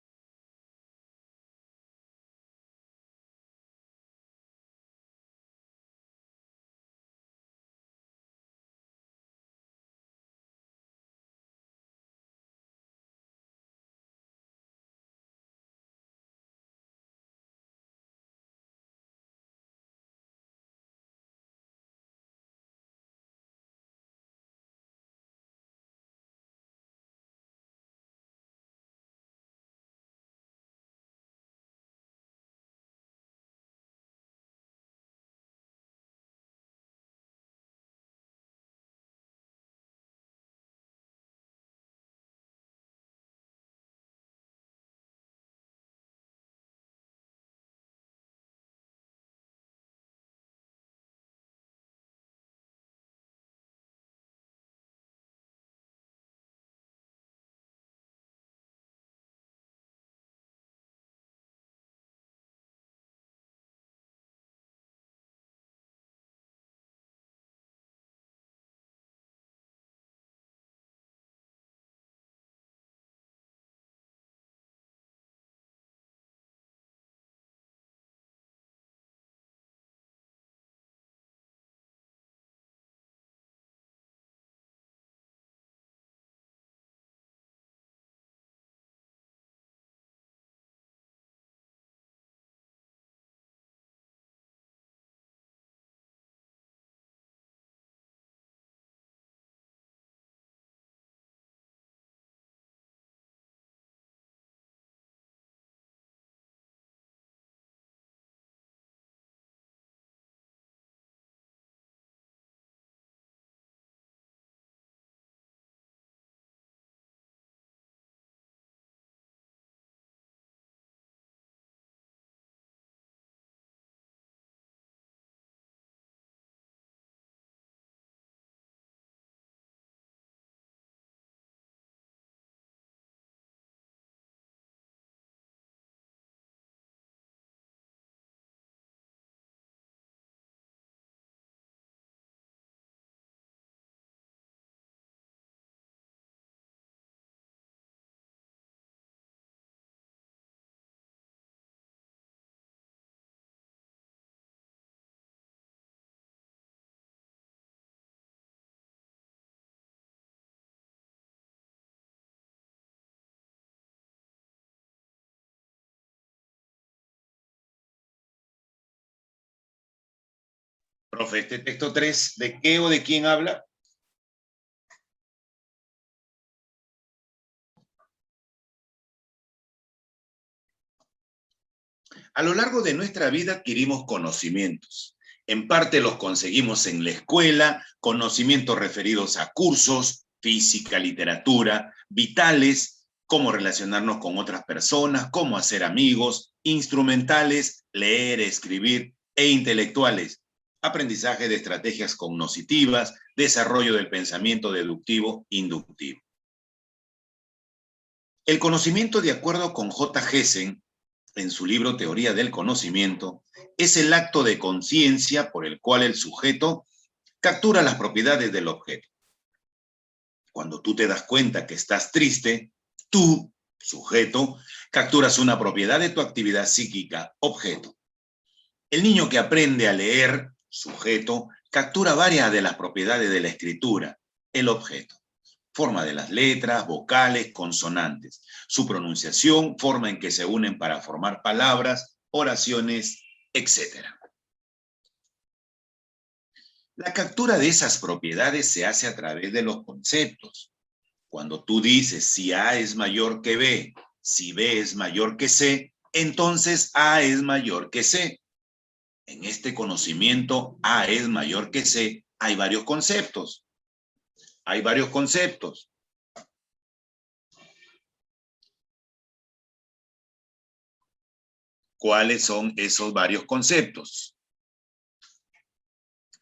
Profe, este texto 3, ¿de qué o de quién habla? A lo largo de nuestra vida adquirimos conocimientos. En parte los conseguimos en la escuela, conocimientos referidos a cursos, física, literatura, vitales, cómo relacionarnos con otras personas, cómo hacer amigos, instrumentales, leer, escribir e intelectuales. Aprendizaje de estrategias cognitivas, desarrollo del pensamiento deductivo, inductivo. El conocimiento, de acuerdo con J. Hessen, en su libro Teoría del Conocimiento, es el acto de conciencia por el cual el sujeto captura las propiedades del objeto. Cuando tú te das cuenta que estás triste, tú, sujeto, capturas una propiedad de tu actividad psíquica, objeto. El niño que aprende a leer, sujeto, captura varias de las propiedades de la escritura, el objeto. Forma de las letras, vocales, consonantes. Su pronunciación, forma en que se unen para formar palabras, oraciones, etc. La captura de esas propiedades se hace a través de los conceptos. Cuando tú dices si A es mayor que B, si B es mayor que C, entonces A es mayor que C. En este conocimiento A es mayor que C, hay varios conceptos. Hay varios conceptos. ¿Cuáles son esos varios conceptos?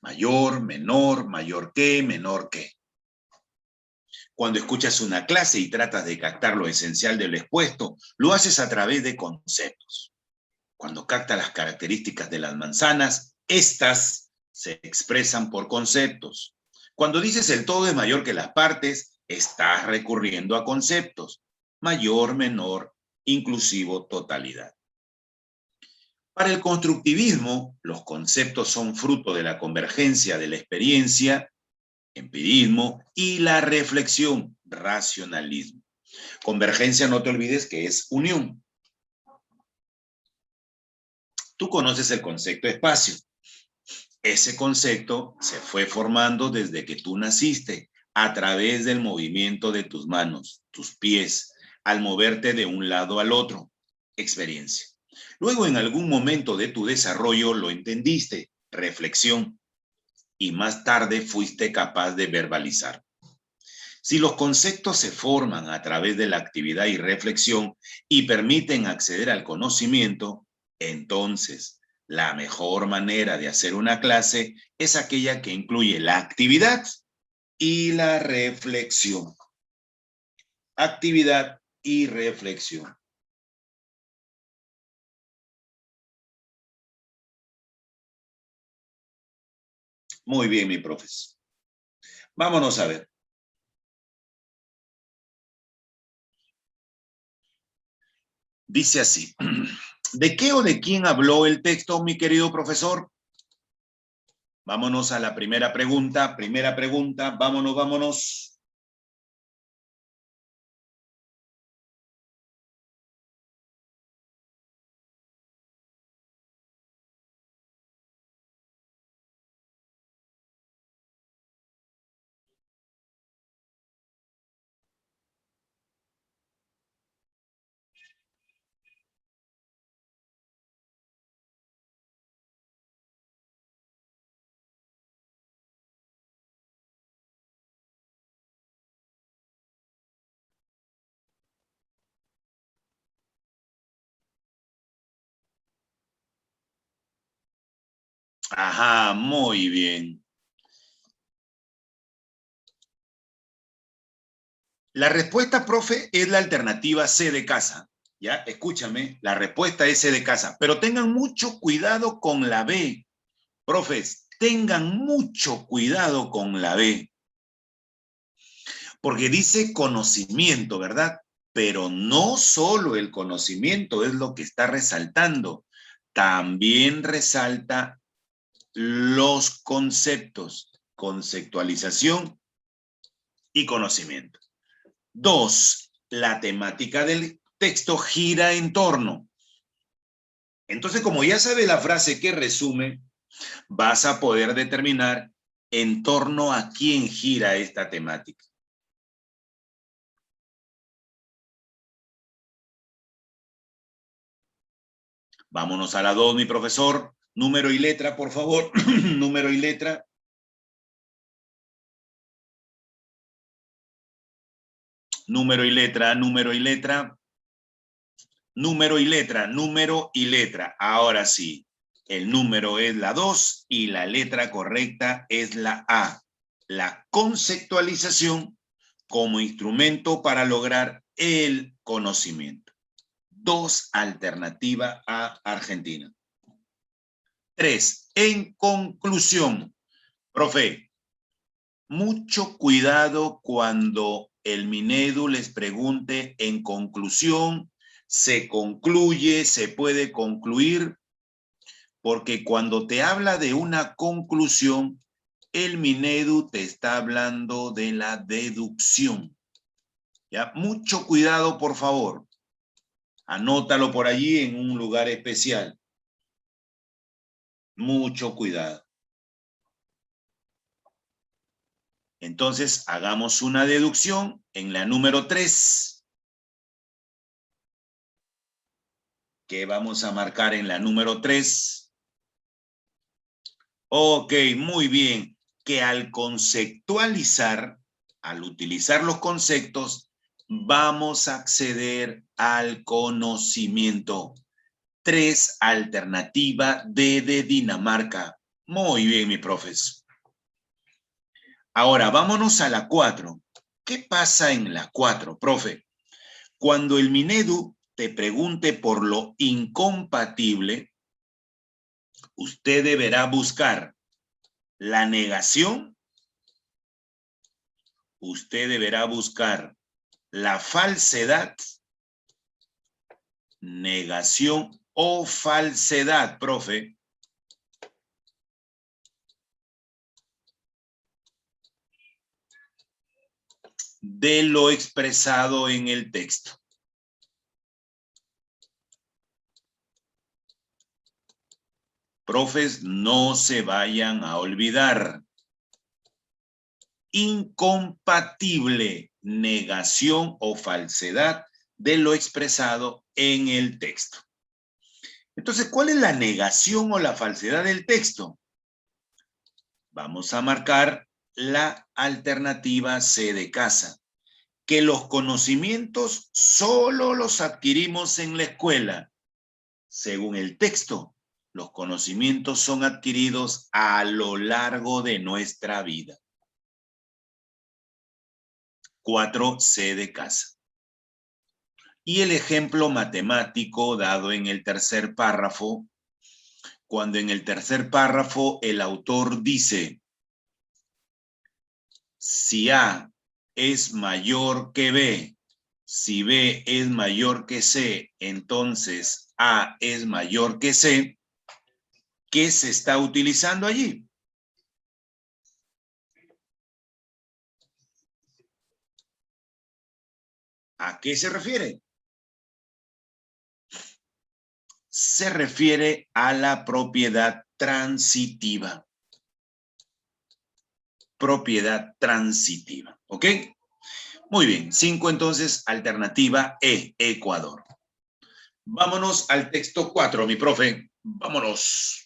Mayor, menor, mayor que, menor que. Cuando escuchas una clase y tratas de captar lo esencial del expuesto, lo haces a través de conceptos. Cuando captas las características de las manzanas, estas se expresan por conceptos. Cuando dices el todo es mayor que las partes, estás recurriendo a conceptos. Mayor, menor, inclusivo, totalidad. Para el constructivismo, los conceptos son fruto de la convergencia de la experiencia, empirismo, y la reflexión, racionalismo. Convergencia, no te olvides que es unión. Tú conoces el concepto de espacio. Ese concepto se fue formando desde que tú naciste, a través del movimiento de tus manos, tus pies, al moverte de un lado al otro. Experiencia. Luego, en algún momento de tu desarrollo, lo entendiste, reflexión, y más tarde fuiste capaz de verbalizar. Si los conceptos se forman a través de la actividad y reflexión y permiten acceder al conocimiento, entonces la mejor manera de hacer una clase es aquella que incluye la actividad y la reflexión. Actividad y reflexión. Muy bien, mi profesor. Vámonos a ver. Dice así. ¿De qué o de quién habló el texto, mi querido profesor? Vámonos a la primera pregunta. Primera pregunta. Vámonos, vámonos. Ajá, muy bien. La respuesta, profe, es la alternativa C de casa. Ya, escúchame, la respuesta es C de casa. Pero tengan mucho cuidado con la B. Profes, tengan mucho cuidado con la B. Porque dice conocimiento, ¿verdad? Pero no solo el conocimiento es lo que está resaltando. También resalta los conceptos, conceptualización y conocimiento. 2, la temática del texto gira en torno. Entonces, como ya sabe la frase que resume, vas a poder determinar en torno a quién gira esta temática. Vámonos a la 2, mi profesor. Número y letra, por favor. Número y letra. Número y letra, número y letra. Número y letra, número y letra. Ahora sí, el número es la 2 y la letra correcta es la A. La conceptualización como instrumento para lograr el conocimiento. 2, alternativa a Argentina. 3, en conclusión. Profe, mucho cuidado cuando el Minedu les pregunte en conclusión, se concluye, se puede concluir, porque cuando te habla de una conclusión, el Minedu te está hablando de la deducción. ¿Ya? Mucho cuidado, por favor. Anótalo por allí en un lugar especial. Mucho cuidado. Entonces, hagamos una deducción en la número 3. ¿Qué vamos a marcar en la número 3? Ok, muy bien. Que al conceptualizar, al utilizar los conceptos, vamos a acceder al conocimiento. 3, alternativa D de Dinamarca. Muy bien, mi profes. Ahora, vámonos a la 4. ¿Qué pasa en la 4, profe? Cuando el Minedu te pregunte por lo incompatible, usted deberá buscar la negación, usted deberá buscar la falsedad, negación o falsedad, profe, de lo expresado en el texto. Profes, no se vayan a olvidar. Incompatible, negación o falsedad de lo expresado en el texto. Entonces, ¿cuál es la negación o la falsedad del texto? Vamos a marcar la alternativa C de casa, que los conocimientos solo los adquirimos en la escuela. Según el texto, los conocimientos son adquiridos a lo largo de nuestra vida. 4, C de casa. Y el ejemplo matemático dado en el tercer párrafo, cuando en el tercer párrafo el autor dice, si A es mayor que B, si B es mayor que C, entonces A es mayor que C, ¿qué se está utilizando allí? ¿A qué se refiere? Se refiere a la propiedad transitiva. Propiedad transitiva, ¿ok? Muy bien, 5 entonces, alternativa E, Ecuador. Vámonos al texto 4, mi profe. Vámonos.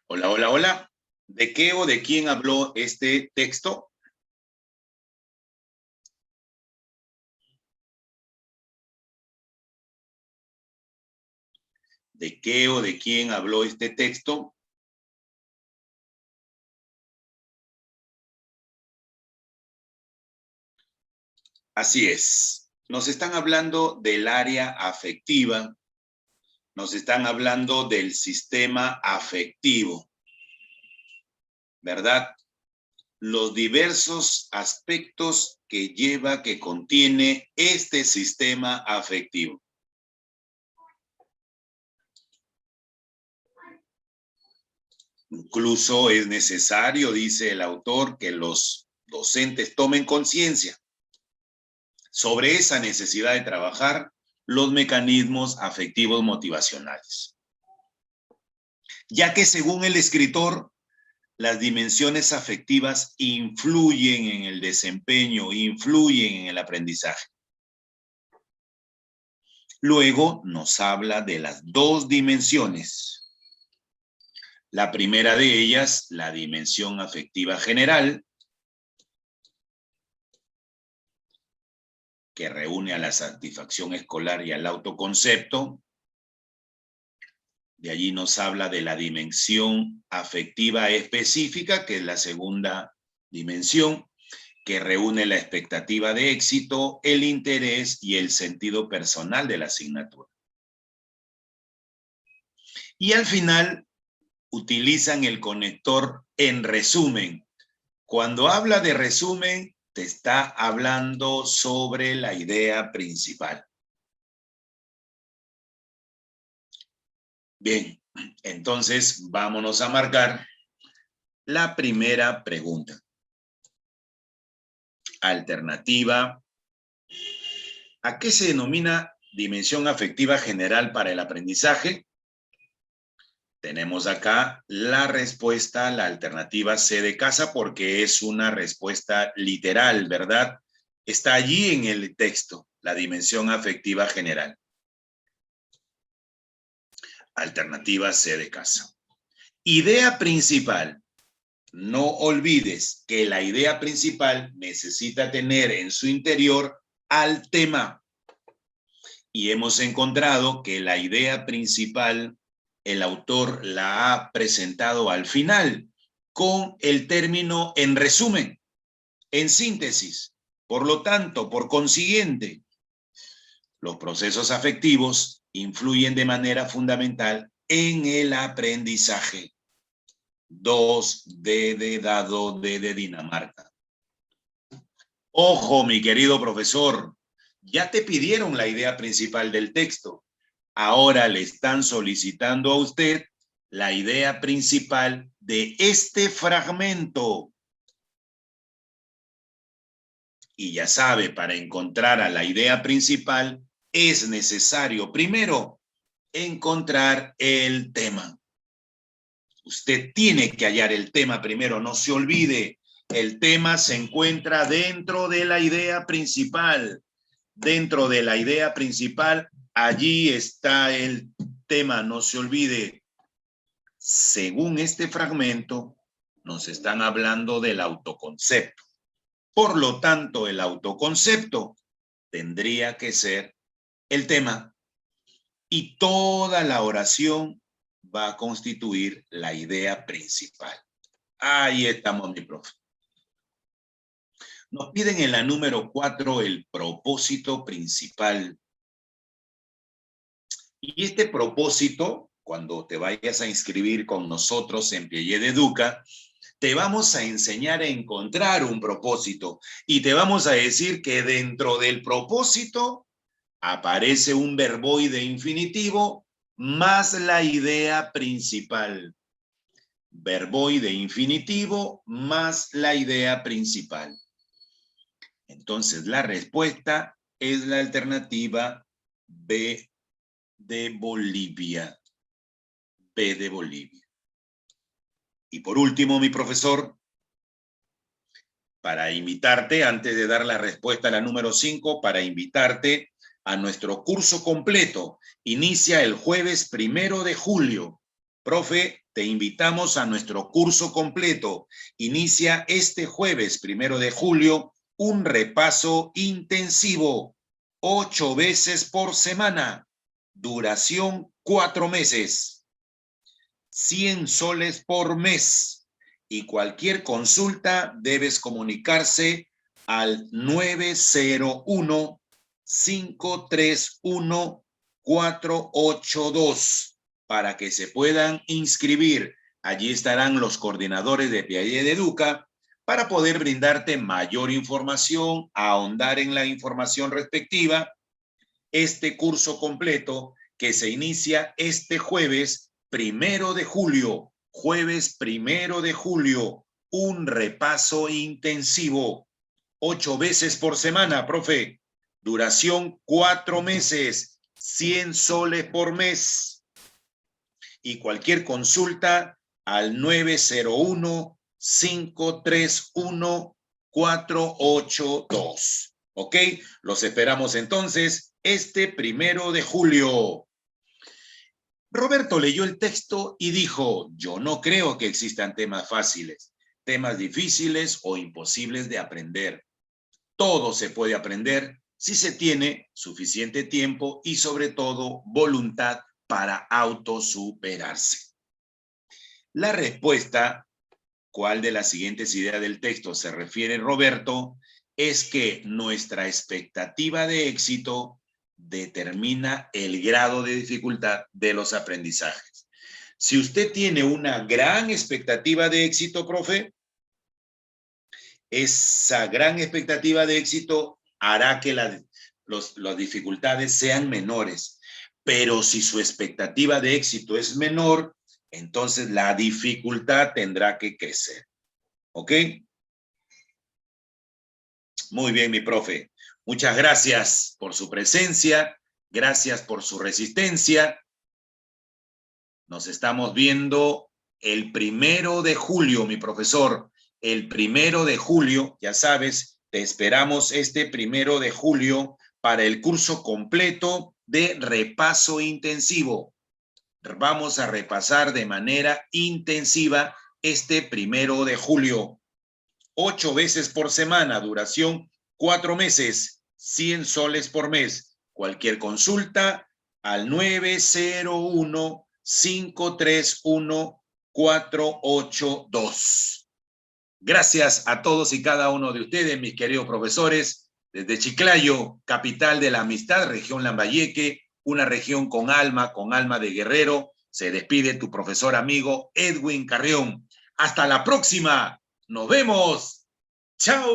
Hola, hola, hola. ¿De qué o de quién habló este texto? ¿De qué o de quién habló este texto? Así es. Nos están hablando del área afectiva, nos están hablando del sistema afectivo, ¿verdad? Los diversos aspectos que contiene este sistema afectivo. Incluso es necesario, dice el autor, que los docentes tomen conciencia sobre esa necesidad de trabajar los mecanismos afectivos motivacionales. Ya que según el escritor, las dimensiones afectivas influyen en el desempeño, influyen en el aprendizaje. Luego nos habla de las dos dimensiones. La primera de ellas, la dimensión afectiva general, que reúne a la satisfacción escolar y al autoconcepto. De allí nos habla de la dimensión afectiva específica, que es la segunda dimensión, que reúne la expectativa de éxito, el interés y el sentido personal de la asignatura. Y al final utilizan el conector en resumen. Cuando habla de resumen, te está hablando sobre la idea principal. Bien, entonces vámonos a marcar la primera pregunta. Alternativa. ¿A qué se denomina dimensión afectiva general para el aprendizaje? Tenemos acá la respuesta, la alternativa C de casa, porque es una respuesta literal, ¿verdad? Está allí en el texto, la dimensión afectiva general. Alternativa C de casa. Idea principal. No olvides que la idea principal necesita tener en su interior al tema. Y hemos encontrado que la idea principal, el autor la ha presentado al final, con el término en resumen, en síntesis. Por lo tanto, por consiguiente, los procesos afectivos influyen de manera fundamental en el aprendizaje. 2D de dado, D de Dinamarca. Ojo, mi querido profesor, ya te pidieron la idea principal del texto. Ahora le están solicitando a usted la idea principal de este fragmento. Y ya sabe, para encontrar a la idea principal es necesario primero encontrar el tema. Usted tiene que hallar el tema primero, no se olvide. El tema se encuentra dentro de la idea principal. Dentro de la idea principal, allí está el tema, no se olvide. Según este fragmento, nos están hablando del autoconcepto. Por lo tanto, el autoconcepto tendría que ser el tema. Y toda la oración va a constituir la idea principal. Ahí estamos, mi profe. Nos piden en la número 4 el propósito principal. Y este propósito, cuando te vayas a inscribir con nosotros en Piaget Educa, te vamos a enseñar a encontrar un propósito y te vamos a decir que dentro del propósito aparece un verboide infinitivo más la idea principal. Verboide infinitivo más la idea principal. Entonces, la respuesta es la alternativa B de Bolivia. B de Bolivia. Y por último, mi profesor, para invitarte, antes de dar la respuesta a la número 5, para invitarte a nuestro curso completo. Inicia el jueves 1 de julio. Profe, te invitamos a nuestro curso completo. Inicia este jueves, 1 de julio, un repaso intensivo, 8 veces por semana, duración 4 meses, 100 soles por mes. Y cualquier consulta debes comunicarse al 901-531-482 para que se puedan inscribir. Allí estarán los coordinadores de Piaget Educa para poder brindarte mayor información, ahondar en la información respectiva. Este curso completo que se inicia este jueves 1 de julio, un repaso intensivo, 8 veces por semana, profe, duración 4 meses, 100 soles por mes. Y cualquier consulta al 901-531-482. ¿Ok? Los esperamos entonces este 1 de julio. Roberto leyó el texto y dijo, yo no creo que existan temas fáciles, temas difíciles o imposibles de aprender. Todo se puede aprender si se tiene suficiente tiempo y sobre todo voluntad para autosuperarse. La respuesta, ¿cuál de las siguientes ideas del texto se refiere Roberto? Es que nuestra expectativa de éxito determina el grado de dificultad de los aprendizajes. Si usted tiene una gran expectativa de éxito, profe, esa gran expectativa de éxito hará que las dificultades sean menores. Pero si su expectativa de éxito es menor, entonces la dificultad tendrá que crecer. ¿Ok? Muy bien, mi profe. Muchas gracias por su presencia. Gracias por su resistencia. Nos estamos viendo el 1 de julio, mi profesor. El 1 de julio, ya sabes, te esperamos este 1 de julio para el curso completo de repaso intensivo. Vamos a repasar de manera intensiva este 1 de julio. 8 veces por semana, duración 4 meses, 100 soles por mes. Cualquier consulta al 901-531-482. Gracias a todos y cada uno de ustedes, mis queridos profesores, desde Chiclayo, capital de la amistad, región Lambayeque, una región con alma de guerrero. Se despide tu profesor amigo Edwin Carrión. Hasta la próxima. Nos vemos. ¡Chao!